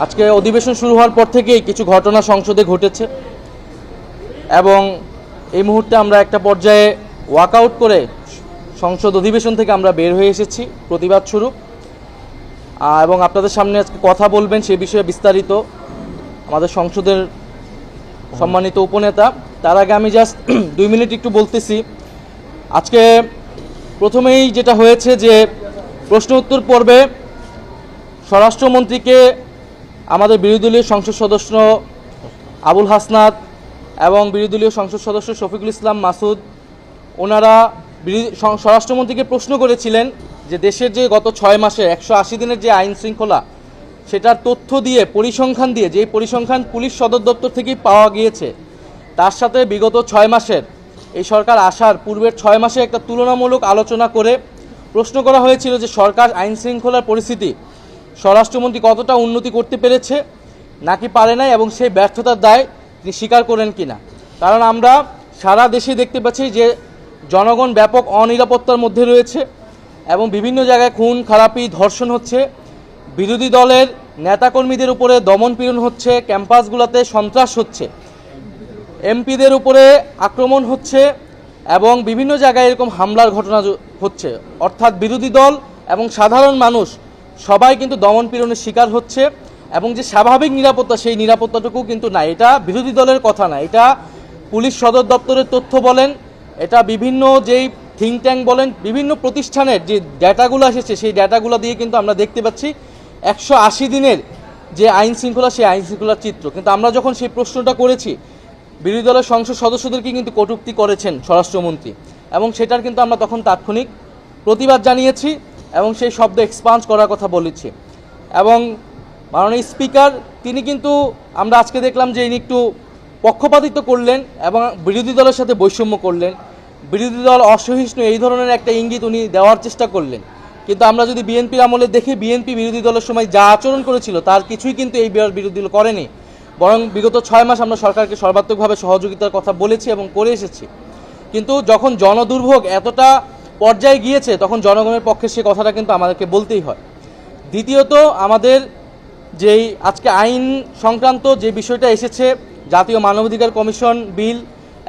আজকে অধিবেশন শুরু হওয়ার পর থেকেই কিছু ঘটনা সংসদে ঘটেছে এবং এই মুহূর্তে আমরা একটা পর্যায়ে ওয়াকআউট করে সংসদ অধিবেশন থেকে আমরা বের হয়ে এসেছি প্রতিবাদ স্বরূপ এবং আপনাদের সামনে আজকে কথা বলবেন সে বিষয়ে বিস্তারিত আমাদের সংসদের সম্মানিত উপনেতা। তার আগে আমি জাস্ট 2 মিনিট একটু বলতেছি। আজকে প্রথমেই যেটা হয়েছে যে প্রশ্ন উত্তর পর্বে স্বরাষ্ট্রমন্ত্রীকে আমাদের বিরোধী দলীয় সংসদ সদস্য আবুল হাসনাত এবং বিরোধী দলীয় সংসদ সদস্য শফিকুল ইসলাম মাসুদ ওনারা স্বরাষ্ট্রমন্ত্রীকে প্রশ্ন করেছিলেন যে দেশের যে গত 6 মাসে 180 দিনের যে আইন শৃঙ্খলা সেটার তথ্য দিয়ে পরিসংখ্যান দিয়ে যেই পরিসংখ্যান পুলিশ সদর দপ্তর থেকেই পাওয়া গিয়েছে তার সাথে বিগত 6 মাসের এই সরকার আসার পূর্বের 6 মাসে একটা তুলনামূলক আলোচনা করে প্রশ্ন করা হয়েছিল যে সরকার আইন শৃঙ্খলার পরিস্থিতি স্বরাষ্ট্রমন্ত্রী কতটা উন্নতি করতে পেরেছে নাকি পারে নাই এবং সেই ব্যর্থতার দায় তিনি স্বীকার করেন কিনা। কারণ আমরা সারা দেশে দেখতে পাচ্ছি যে জনগণ ব্যাপক অনিরাপত্তার মধ্যে রয়েছে এবং বিভিন্ন জায়গায় খুন খারাপি ধর্ষণ হচ্ছে, বিরোধী দলের নেতাকর্মীদের উপরে দমনপীড়ন হচ্ছে, ক্যাম্পাসগুলোতে সন্ত্রাস হচ্ছে, এমপিদের উপরে আক্রমণ হচ্ছে এবং বিভিন্ন জায়গায় এরকম হামলার ঘটনা হচ্ছে। অর্থাৎ বিরোধী দল এবং সাধারণ মানুষ সবাই কিন্তু দমনপীড়নের শিকার হচ্ছে এবং যে স্বাভাবিক নিরাপত্তা সেই নিরাপত্তাটুকু কিন্তু না। এটা বিরোধী দলের কথা না, এটা পুলিশ সদর দপ্তরের তথ্য বলেন, এটা বিভিন্ন যেই থিঙ্ক ট্যাঙ্ক বলেন, বিভিন্ন প্রতিষ্ঠানের যে ডেটাগুলো এসেছে সেই ডেটাগুলো দিয়ে কিন্তু আমরা দেখতে পাচ্ছি 180 দিনের যে আইন শৃঙ্খলা সেই আইন শৃঙ্খলার চিত্র। কিন্তু আমরা যখন সেই প্রশ্নটা করেছি বিরোধী দলের সংসদ সদস্যদেরকে কিন্তু কটূক্তি করেছেন স্বরাষ্ট্রমন্ত্রী এবং সেটার কিন্তু আমরা তখন তাৎক্ষণিক প্রতিবাদ জানিয়েছি এবং সেই শব্দ এক্সপান্স করার কথা বলেছি। এবং মাননীয় স্পিকার তিনি কিন্তু আমরা আজকে দেখলাম যে ইনি একটু পক্ষপাতিত্ব করলেন এবং বিরোধী দলের সাথে বৈষম্য করলেন, বিরোধী দল অসহিষ্ণু এই ধরনের একটা ইঙ্গিত উনি দেওয়ার চেষ্টা করলেন। কিন্তু আমরা যদি বিএনপির আমলে দেখি বিএনপি বিরোধী দলের সময় যা আচরণ করেছিল তার কিছুই কিন্তু এই বিরোধী দল করেনি, বরং বিগত 6 মাস আমরা সরকারকে সর্বাত্মকভাবে সহযোগিতার কথা বলেছি এবং করে এসেছি। কিন্তু যখন জনদুর্ভোগ এতটা পর্যায়ে গিয়েছে তখন জনগণের পক্ষে সে কথাটা কিন্তু আমাদেরকে বলতেই হয়। দ্বিতীয়ত আমাদের যেই আজকে আইন সংক্রান্ত যে বিষয়টা এসেছে জাতীয় মানবাধিকার কমিশন বিল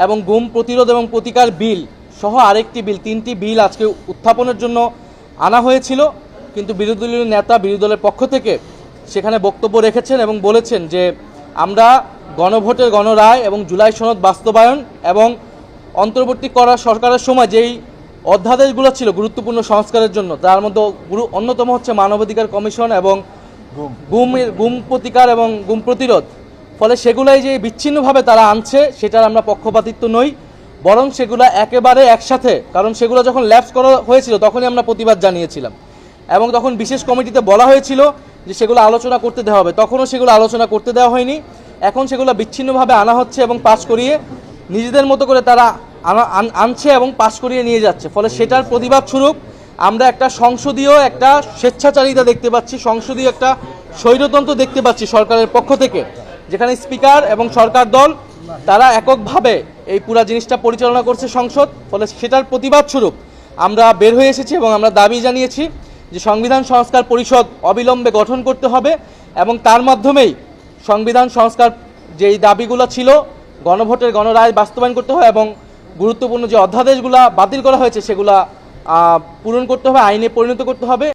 এবং গুম প্রতিরোধ এবং প্রতিকার বিল সহ আরেকটি বিল, 3টি বিল আজকে উত্থাপনের জন্য আনা হয়েছিল। কিন্তু বিরোধী দলীয় নেতা বিরোধী দলের পক্ষ থেকে সেখানে বক্তব্য রেখেছেন এবং বলেছেন যে আমরা গণভোটের গণরায় এবং জুলাই সনদ বাস্তবায়ন এবং অন্তর্বর্তী করা সরকারের সময় যেই অধ্যাদেশগুলো ছিল গুরুত্বপূর্ণ সংস্কারের জন্য তার মধ্যে অন্যতম হচ্ছে মানবাধিকার কমিশন এবং গুম প্রতিকার এবং গুম প্রতিরোধ, ফলে সেগুলাই যে বিচ্ছিন্নভাবে তারা আনছে সেটার আমরা পক্ষপাতিত্ব নই, বরং সেগুলো একেবারে একসাথে, কারণ সেগুলো যখন ল্যাপস করা হয়েছিল তখনই আমরা প্রতিবাদ জানিয়েছিলাম এবং তখন বিশেষ কমিটিতে বলা হয়েছিল যে সেগুলো আলোচনা করতে দেওয়া হবে, তখনও সেগুলো আলোচনা করতে দেওয়া হয়নি। এখন সেগুলো বিচ্ছিন্নভাবে আনা হচ্ছে এবং পাস করিয়ে নিজেদের মতো করে তারা আনছে এবং পাস করিয়ে নিয়ে যাচ্ছে। ফলে সেটার প্রতিবাদ স্বরূপ আমরা একটা সংসদীয় একটা স্বেচ্ছাচারিতা দেখতে পাচ্ছি, সংসদীয় একটা স্বৈরতন্ত্র দেখতে পাচ্ছি সরকারের পক্ষ থেকে, যেখানে স্পিকার এবং সরকার দল তারা এককভাবে এই পুরো জিনিসটা পরিচালনা করছে সংসদ। ফলে সেটার প্রতিবাদ স্বরূপ আমরা বের হয়ে এসেছি এবং আমরা দাবি জানিয়েছি যে সংবিধান সংস্কার পরিষদ অবিলম্বে গঠন করতে হবে এবং তার মাধ্যমেই সংবিধান সংস্কার যেই দাবিগুলো ছিল গণভোটের গণরায় বাস্তবায়ন করতে হবে এবং গুরুত্বপূর্ণ যে অধ্যাদেশগুলো বাতিল করা হয়েছে সেগুলা পূরণ করতে হবে, আইনে পরিণত করতে হবে।